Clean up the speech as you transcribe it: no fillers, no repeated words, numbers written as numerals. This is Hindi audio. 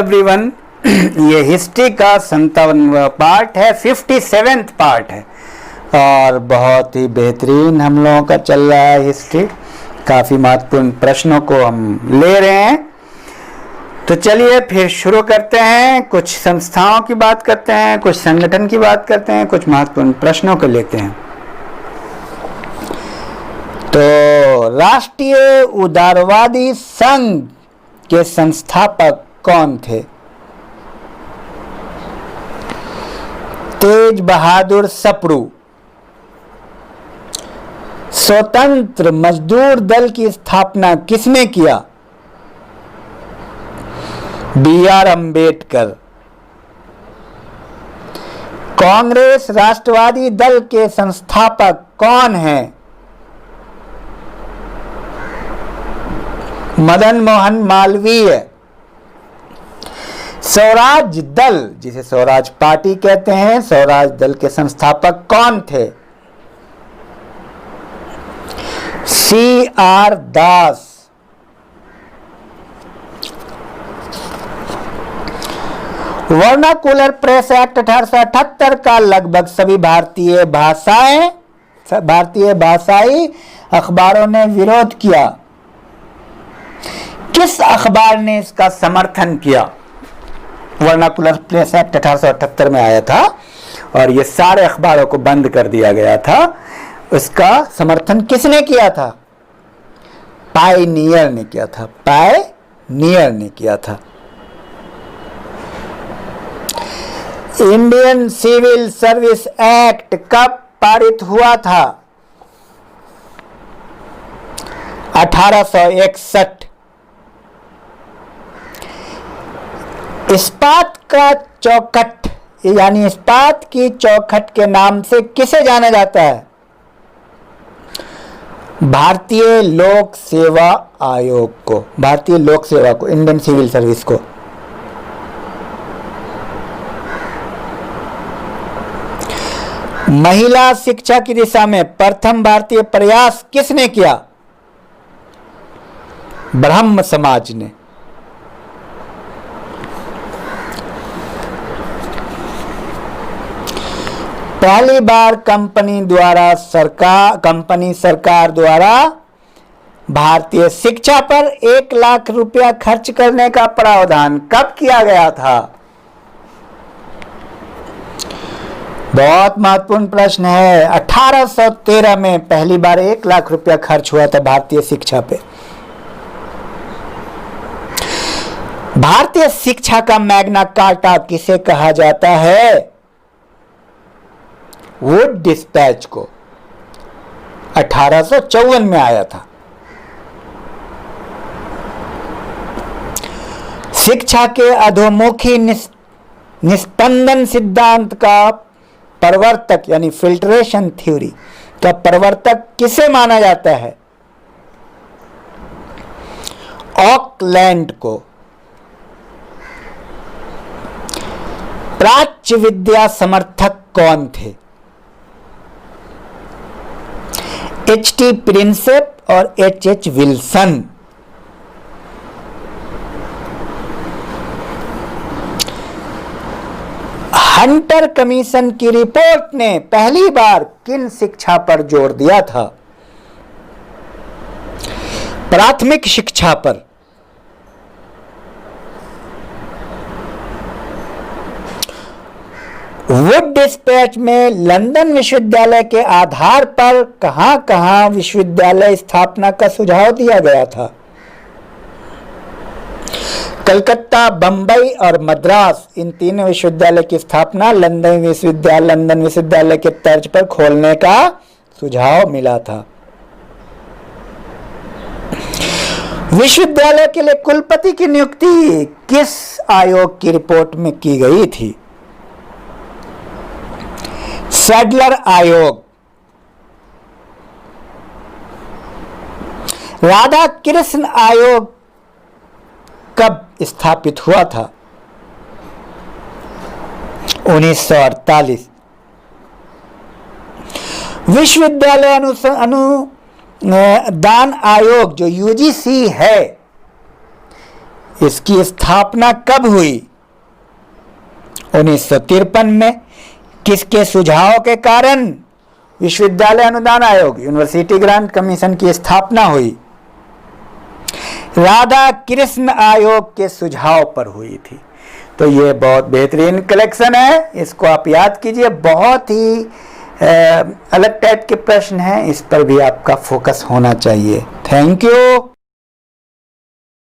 एवरीवन। ये हिस्ट्री का 57वां पार्ट है, 57th पार्ट है और बहुत ही बेहतरीन हम लोगों का चल रहा है हिस्ट्री। काफ़ी महत्वपूर्ण प्रश्नों को हम ले रहे हैं। तो चलिए फिर शुरू करते हैं। कुछ संस्थाओं की बात करते हैं, कुछ संगठन की बात करते हैं, कुछ महत्वपूर्ण प्रश्नों को लेते हैं। तो राष्ट्रीय उदारवादी संघ के संस्थापक कौन थे? तेज बहादुर सप्रू। स्वतंत्र मजदूर दल की स्थापना किसने किया? B.R. अम्बेडकर। कांग्रेस राष्ट्रवादी दल के संस्थापक कौन हैं? मदन मोहन मालवीय। स्वराज दल, जिसे स्वराज पार्टी कहते हैं, स्वराज दल के संस्थापक कौन थे? C.R. दास। वर्नाकुलर प्रेस एक्ट 1878 का लगभग सभी भारतीय भाषाई अखबारों ने विरोध किया। किस अखबार ने इसका समर्थन किया? वर्नाकुलर प्रेस एक्ट 1878 में आया था और ये सारे अखबारों को बंद कर दिया गया था। उसका समर्थन किसने किया था? पायनियर ने किया था। पायनियर ने किया था। इंडियन सिविल सर्विस एक्ट कब पारित हुआ था? 1861। इस्पात का चौखट यानी इस्पात की चौखट के नाम से किसे जाना जाता है? भारतीय लोक सेवा आयोग को, भारतीय लोक सेवा को, इंडियन सिविल सर्विस को। महिला शिक्षा की दिशा में प्रथम भारतीय प्रयास किसने किया? ब्रह्म समाज ने। पहली बार कंपनी सरकार द्वारा भारतीय शिक्षा पर 1 लाख रुपया खर्च करने का प्रावधान कब किया गया था? बहुत महत्वपूर्ण प्रश्न है। 1813 में पहली बार 1 लाख रुपया खर्च हुआ था भारतीय शिक्षा पे। भारतीय शिक्षा का मैग्ना कार्टा किसे कहा जाता है? वुड डिस्पैच को। 1854 में आया था। शिक्षा के अधोमुखी निस्पंदन सिद्धांत का प्रवर्तक यानी फिल्ट्रेशन थ्योरी का प्रवर्तक किसे माना जाता है? ऑकलैंड को। प्राच्य विद्या समर्थक कौन थे? H.T. प्रिंसेप और H.H. विल्सन। हंटर कमीशन की रिपोर्ट ने पहली बार किन शिक्षा पर जोर दिया था? प्राथमिक शिक्षा पर। वुड डिस्पैच में लंदन विश्वविद्यालय के आधार पर कहां-कहां विश्वविद्यालय स्थापना का सुझाव दिया गया था? कलकत्ता, बंबई और मद्रास, इन तीनों विश्वविद्यालय की स्थापना लंदन विश्वविद्यालय के तर्ज पर खोलने का सुझाव मिला था। विश्वविद्यालय के लिए कुलपति की नियुक्ति किस आयोग की रिपोर्ट में की गई थी? सैडलर आयोग। राधा कृष्ण आयोग कब स्थापित हुआ था? 1948। विश्वविद्यालय अनुदान आयोग जो UGC है, इसकी स्थापना कब हुई? 1953 में। किसके सुझाव के कारण विश्वविद्यालय अनुदान आयोग, यूनिवर्सिटी ग्रांट कमीशन की स्थापना हुई? राधा कृष्ण आयोग के सुझाव पर हुई थी। तो ये बहुत बेहतरीन कलेक्शन है, इसको आप याद कीजिए। बहुत ही अलग टाइप के प्रश्न हैं, इस पर भी आपका फोकस होना चाहिए। Thank you.